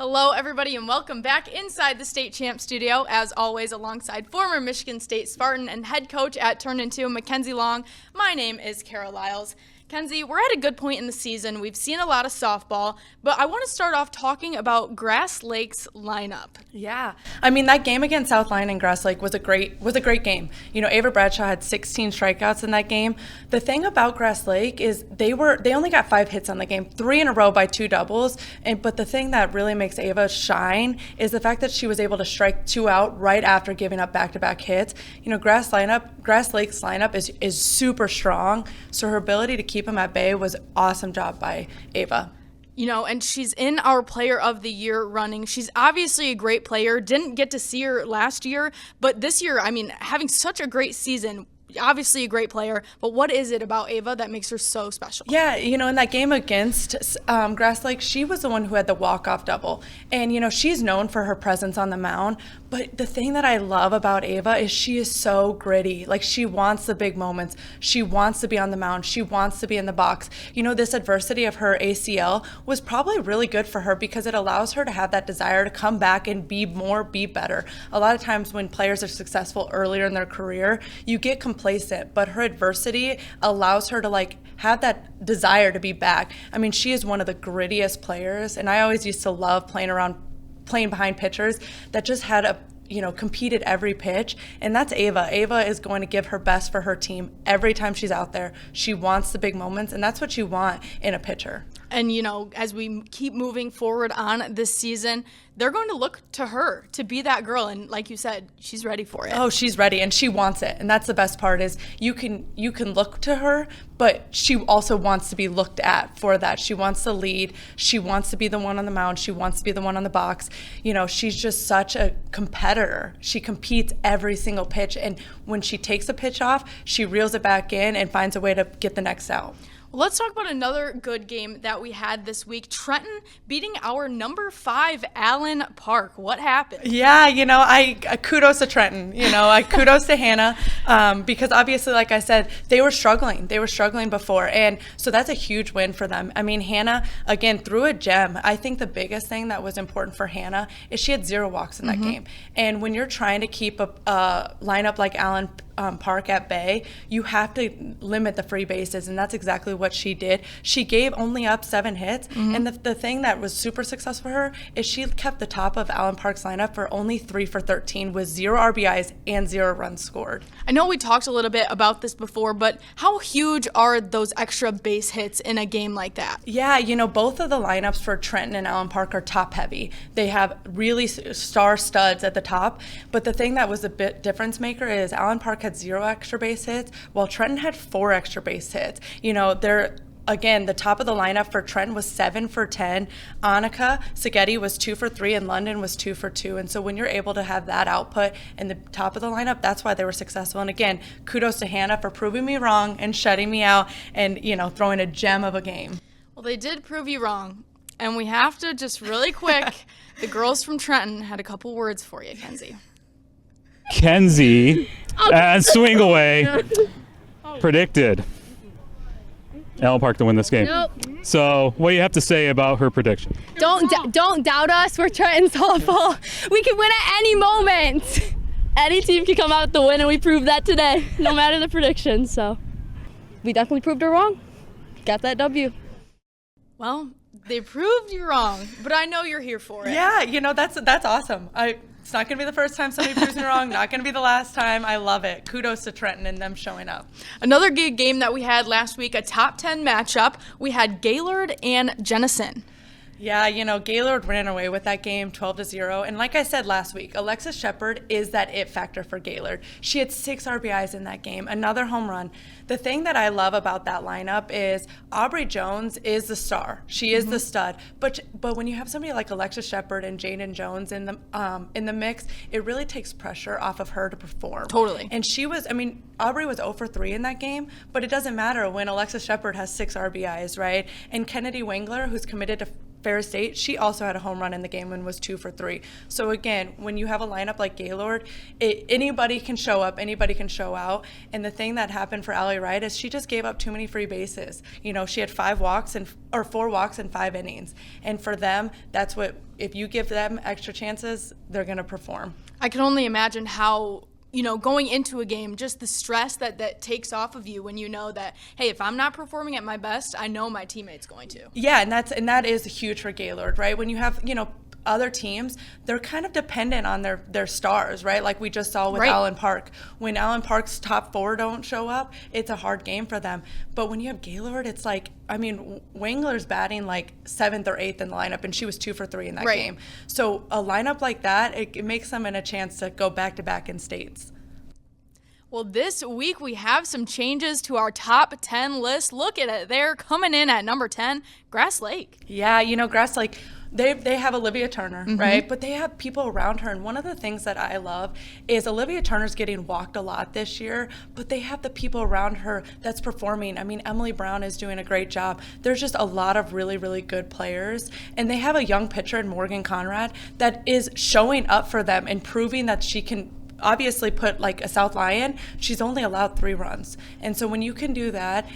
Hello, everybody, and welcome back inside the State Champ Studio, as always, alongside former Michigan State Spartan and head coach at Turn 2, Mackenzie Long. My name is Kara Lyles. Kenzie, we're at a good point in the season. We've seen a lot of softball, but I want to start off talking about Grass Lake's lineup. Yeah, I mean that game against South Lyon and Grass Lake was a great game. You know, Ava Bradshaw had 16 strikeouts in that game. The thing about Grass Lake is they only got 5 hits on the game, 3 in a row by 2 doubles. But the thing that really makes Ava shine is the fact that she was able to strike 2 out right after giving up back-to-back hits. You know, Grass Lake's lineup is super strong, so her ability to keep them at bay was awesome job by Ava. You know, and she's in our Player of the Year running. She's obviously a great player. Didn't get to see her last year, but this year, I mean, having such a great season, obviously a great player, but what is it about Ava that makes her so special? Yeah, you know, in that game against Grass Lake, she was the one who had the walk-off double. And, you know, she's known for her presence on the mound, but the thing that I love about Ava is she is so gritty. Like, she wants the big moments. She wants to be on the mound. She wants to be in the box. You know, this adversity of her ACL was probably really good for her because it allows her to have that desire to come back and be better. A lot of times when players are successful earlier in their career, you get complacent, but her adversity allows her to have that desire to be back. I mean, she is one of the grittiest players, and I always used to love playing behind pitchers that just had competed every pitch, and that's Ava. Ava is going to give her best for her team every time she's out there. She wants the big moments, and that's what you want in a pitcher. And, you know, as we keep moving forward on this season, they're going to look to her to be that girl. And like you said, she's ready for it. Oh, she's ready, and she wants it. And that's the best part is you can look to her, but she also wants to be looked at for that. She wants to lead. She wants to be the one on the mound. She wants to be the one on the box. You know, she's just such a competitor. She competes every single pitch. And when she takes a pitch off, she reels it back in and finds a way to get the next out. Let's talk about another good game that we had this week. Trenton beating our number 5 Allen Park. What happened? Yeah, you know, I kudos to Trenton. You know, I kudos to Hannah because obviously, like I said, they were struggling. They were struggling before, and so that's a huge win for them. I mean, Hannah again threw a gem. I think the biggest thing that was important for Hannah is she had 0 walks in that game. And when you're trying to keep a lineup like Allen Park at bay, you have to limit the free bases, and that's exactly what she did. She gave only up 7 hits, and the thing that was super successful for her is she kept the top of Allen Park's lineup for only 3 for 13 with 0 RBIs and 0 runs scored. I know we talked a little bit about this before, but how huge are those extra base hits in a game like that? Yeah, you know, both of the lineups for Trenton and Allen Park are top heavy. They have really star studs at the top, but the thing that was a bit difference maker is Allen Park had 0 extra base hits, while Trenton had 4 extra base hits. You know, again, the top of the lineup for Trenton was 7 for 10. Annika Sagetti was 2 for 3, and London was 2 for 2. And so when you're able to have that output in the top of the lineup, that's why they were successful. And again, kudos to Hannah for proving me wrong and shutting me out and, you know, throwing a gem of a game. Well, they did prove you wrong. And we have to just really quick, the girls from Trenton had a couple words for you, Kenzie. Kenzie, and swing away, predicted Allen Park to win this game. Nope. So what do you have to say about her prediction? Don't doubt us. We're Trenton softball. We can win at any moment. Any team can come out with the win, and we proved that today, no matter the prediction. So we definitely proved her wrong. Got that W. Well, they proved you wrong, but I know you're here for it. Yeah, you know, that's awesome. It's not going to be the first time somebody proves me wrong, not going to be the last time. I love it. Kudos to Trenton and them showing up. Another good game that we had last week, a top 10 matchup. We had Gaylord and Jenison. Yeah, you know, Gaylord ran away with that game 12-0. And like I said last week, Alexis Shepard is that it factor for Gaylord. She had 6 RBIs in that game, another home run. The thing that I love about that lineup is Aubrey Jones is the star. She is the stud. But when you have somebody like Alexis Shepard and Jaden Jones in the mix, it really takes pressure off of her to perform. Totally. And Aubrey was 0 for 3 in that game, but it doesn't matter when Alexis Shepard has 6 RBIs, right? And Kennedy Wengler, who's committed to Ferris State, she also had a home run in the game and was 2 for 3. So again, when you have a lineup like Gaylord, anybody can show up, anybody can show out. And the thing that happened for Allie Wright is she just gave up too many free bases. You know, she had 4 walks in 5 innings. And for them, that's what, if you give them extra chances, they're going to perform. I can only imagine how, you know, going into a game, just the stress that takes off of you when you know that, hey, if I'm not performing at my best, I know my teammate's going to. Yeah, and that is huge for Gaylord, right? When you have, you know, other teams, they're kind of dependent on their stars, right? Like we just saw with Allen Park. When Allen Park's top 4 don't show up, it's a hard game for them. But when you have Gaylord, it's like, I mean, Wengler's batting like 7th or 8th in the lineup, and she was 2 for 3 in that game. So a lineup like that, it makes them in a chance to go back-to-back in states. Well, this week we have some changes to our top 10 list. Look at it. They're coming in at number 10, Grass Lake. Yeah, you know, Grass Lake, they have Olivia Turner, right? But they have people around her. And one of the things that I love is Olivia Turner's getting walked a lot this year, but they have the people around her that's performing. I mean, Emily Brown is doing a great job. There's just a lot of really, really good players. And they have a young pitcher in Morgan Conrad that is showing up for them and proving that she can obviously put like a South Lyon. She's only allowed 3 runs. And so when you can do that,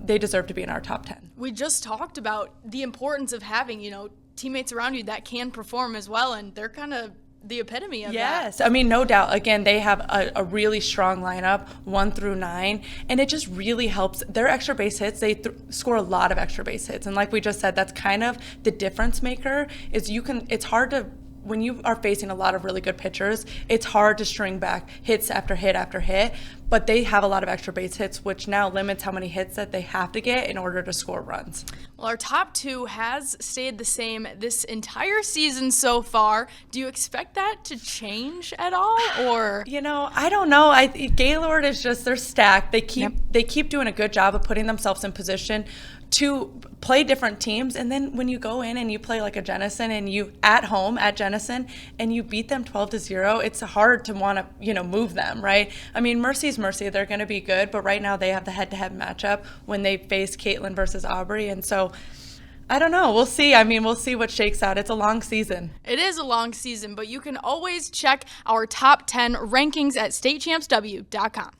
they deserve to be in our top 10. We just talked about the importance of having, you know, teammates around you that can perform as well, and they're kind of the epitome of that. Yes, I mean, no doubt. Again, they have a really strong lineup, 1 through 9, and it just really helps. Their extra base hits, they score a lot of extra base hits, and like we just said, that's kind of the difference maker. Is it's hard to, when you are facing a lot of really good pitchers, it's hard to string back hits after hit after hit, but they have a lot of extra base hits, which now limits how many hits that they have to get in order to score runs. Well, our top 2 has stayed the same this entire season so far. Do you expect that to change at all, or? You know, I don't know. Gaylord is just, they're stacked. They keep doing a good job of putting themselves in position to play different teams. And then when you go in and you play like a Jenison and you at home at Jenison and you beat them 12-0, it's hard to want to, you know, move them, right? I mean, Mercy's Mercy, they're going to be good, but right now they have the head-to-head matchup when they face Caitlin versus Aubrey. And so I don't know. We'll see. I mean, we'll see what shakes out. It's a long season. It is a long season, but you can always check our top 10 rankings at statechampsw.com.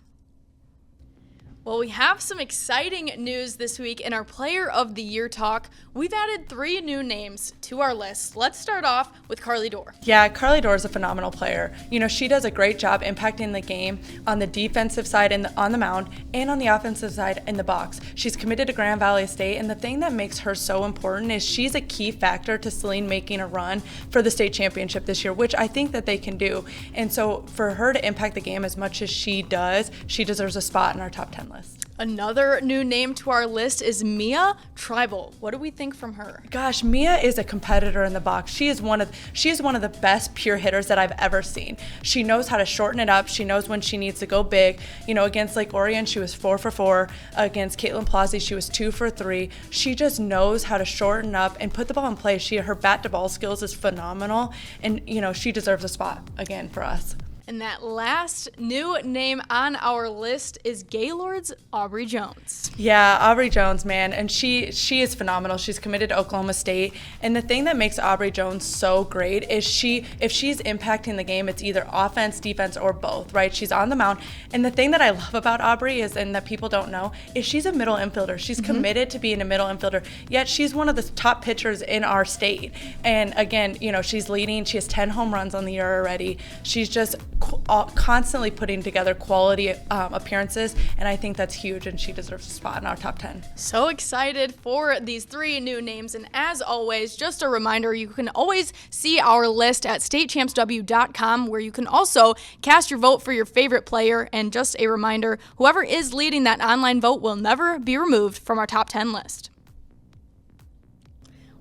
Well, we have some exciting news this week in our Player of the Year talk. We've added 3 new names to our list. Let's start off with Carly Dorr. Yeah, Carly Dorr is a phenomenal player. You know, she does a great job impacting the game on the defensive side and on the mound and on the offensive side in the box. She's committed to Grand Valley State, and the thing that makes her so important is she's a key factor to Celine making a run for the state championship this year, which I think that they can do. And so for her to impact the game as much as she does, she deserves a spot in our top 10 list. Another new name to our list is Mia Tribal. What do we think from her? Gosh, Mia is a competitor in the box. She is one of the best pure hitters that I've ever seen. She knows how to shorten it up. She knows when she needs to go big. You know, against Lake Orion, she was 4 for 4. Against Caitlin Plazzi, she was 2 for 3. She just knows how to shorten up and put the ball in play. Her bat to ball skills is phenomenal, and you know, she deserves a spot again for us. And that last new name on our list is Gaylord's Aubrey Jones. Yeah, Aubrey Jones, man. And she is phenomenal. She's committed to Oklahoma State. And the thing that makes Aubrey Jones so great is if she's impacting the game, it's either offense, defense, or both, right? She's on the mound. And the thing that I love about Aubrey is, and that people don't know, is she's a middle infielder. She's committed to being a middle infielder, yet she's one of the top pitchers in our state. And again, you know, she's leading. She has 10 home runs on the year already. She's just constantly putting together quality appearances, and I think that's huge, and she deserves a spot in our top 10. So excited for these 3 new names, and as always, just a reminder, you can always see our list at statechampsw.com, where you can also cast your vote for your favorite player, and just a reminder, whoever is leading that online vote will never be removed from our top 10 list.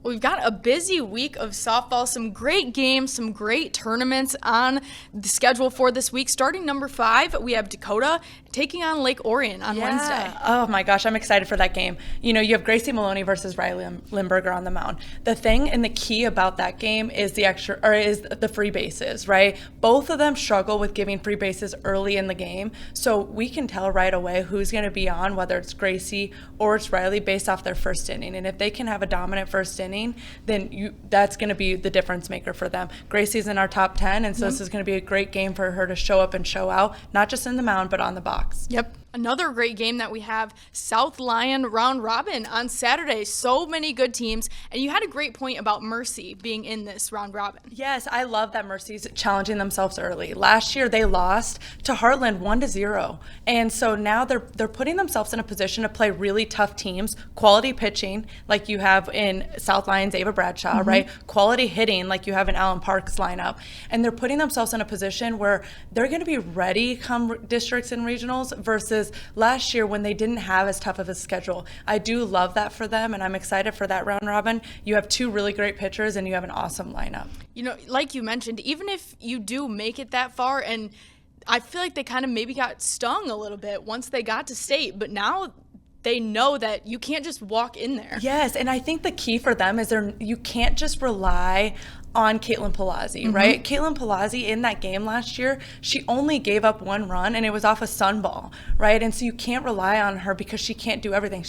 We've got a busy week of softball, some great games, some great tournaments on the schedule for this week. Starting number 5, we have Dakota taking on Lake Orion on Wednesday. Oh my gosh, I'm excited for that game. You know, you have Gracie Maloney versus Riley Limburger on the mound. The thing and the key about that game is the free bases, right? Both of them struggle with giving free bases early in the game, so we can tell right away who's going to be on, whether it's Gracie or it's Riley, based off their first inning. And if they can have a dominant first inning, then that's going to be the difference maker for them. Gracie's in our top 10, and so this is going to be a great game for her to show up and show out, not just in the mound, but on the box. Yep. Another great game that we have, South Lyon round robin on Saturday. So many good teams. And you had a great point about Mercy being in this round robin. Yes, I love that Mercy's challenging themselves early. Last year they lost to Heartland 1-0. And so now they're putting themselves in a position to play really tough teams, quality pitching like you have in South Lyon's Ava Bradshaw, right? Quality hitting like you have in Allen Park's lineup. And they're putting themselves in a position where they're going to be ready come districts and regionals versus last year when they didn't have as tough of a schedule. I do love that for them, and I'm excited for that round robin. You have two really great pitchers, and you have an awesome lineup. You know, like you mentioned, even if you do make it that far, and I feel like they kind of maybe got stung a little bit once they got to state, but now they know that you can't just walk in there. Yes, and I think the key for them is you can't just rely on Caitlin Palazzi, right? Caitlin Palazzi in that game last year, she only gave up one run, and it was off a sun ball, right? And so you can't rely on her because she can't do everything.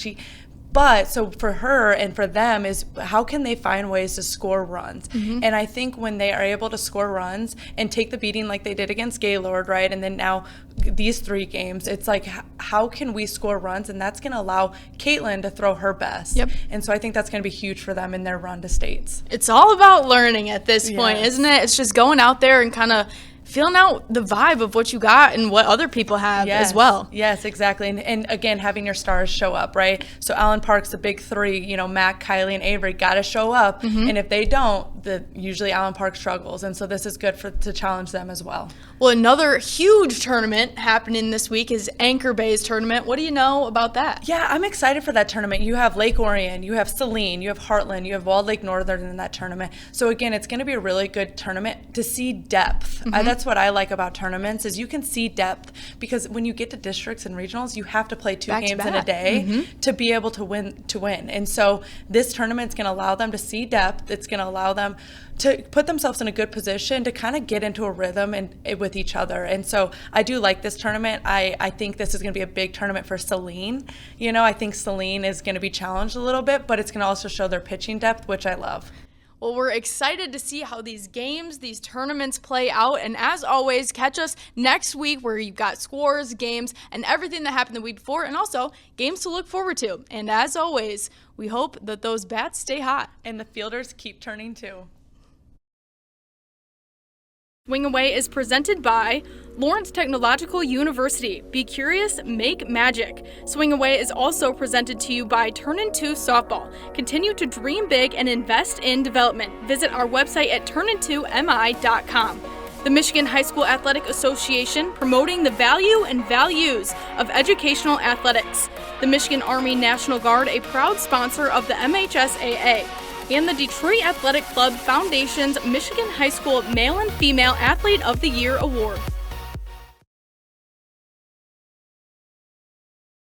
But so for her and for them is how can they find ways to score runs? And I think when they are able to score runs and take the beating like they did against Gaylord, right? And then now these 3 games, it's like, how can we score runs? And that's going to allow Caitlin to throw her best. Yep. And so I think that's going to be huge for them in their run to states. It's all about learning at this point, isn't it? It's just going out there and kind of feeling out the vibe of what you got and what other people have as well. Yes, exactly. And again, having your stars show up, right? So Allen Park's the big 3, you know, Mac, Kylie, and Avery got to show up. And if they don't, usually Allen Park struggles. And so this is good to challenge them as well. Well, another huge tournament happening this week is Anchor Bay's tournament. What do you know about that? Yeah, I'm excited for that tournament. You have Lake Orion, you have Saline, you have Heartland, you have Walled Lake Northern in that tournament. So again, it's going to be a really good tournament to see depth. That's what I like about tournaments is you can see depth because when you get to districts and regionals, you have to play 2 games in a day to be able to win. And so this tournament is going to allow them to see depth. It's going to allow them to put themselves in a good position to kind of get into a rhythm and with each other. And so I do like this tournament. I think this is going to be a big tournament for Saline. You know, I think Saline is going to be challenged a little bit, but it's going to also show their pitching depth, which I love. Well, we're excited to see how these games, these tournaments play out. And as always, catch us next week where you've got scores, games, and everything that happened the week before, and also games to look forward to. And as always, we hope that those bats stay hot. And the fielders keep turning too. Swing Away is presented by Lawrence Technological University. Be curious, make magic. Swing Away is also presented to you by Turn Into Softball. Continue to dream big and invest in development. Visit our website at turnintomi.com. The Michigan High School Athletic Association, promoting the value and values of educational athletics. The Michigan Army National Guard, a proud sponsor of the MHSAA. And the Detroit Athletic Club Foundation's Michigan High School Male and Female Athlete of the Year Award.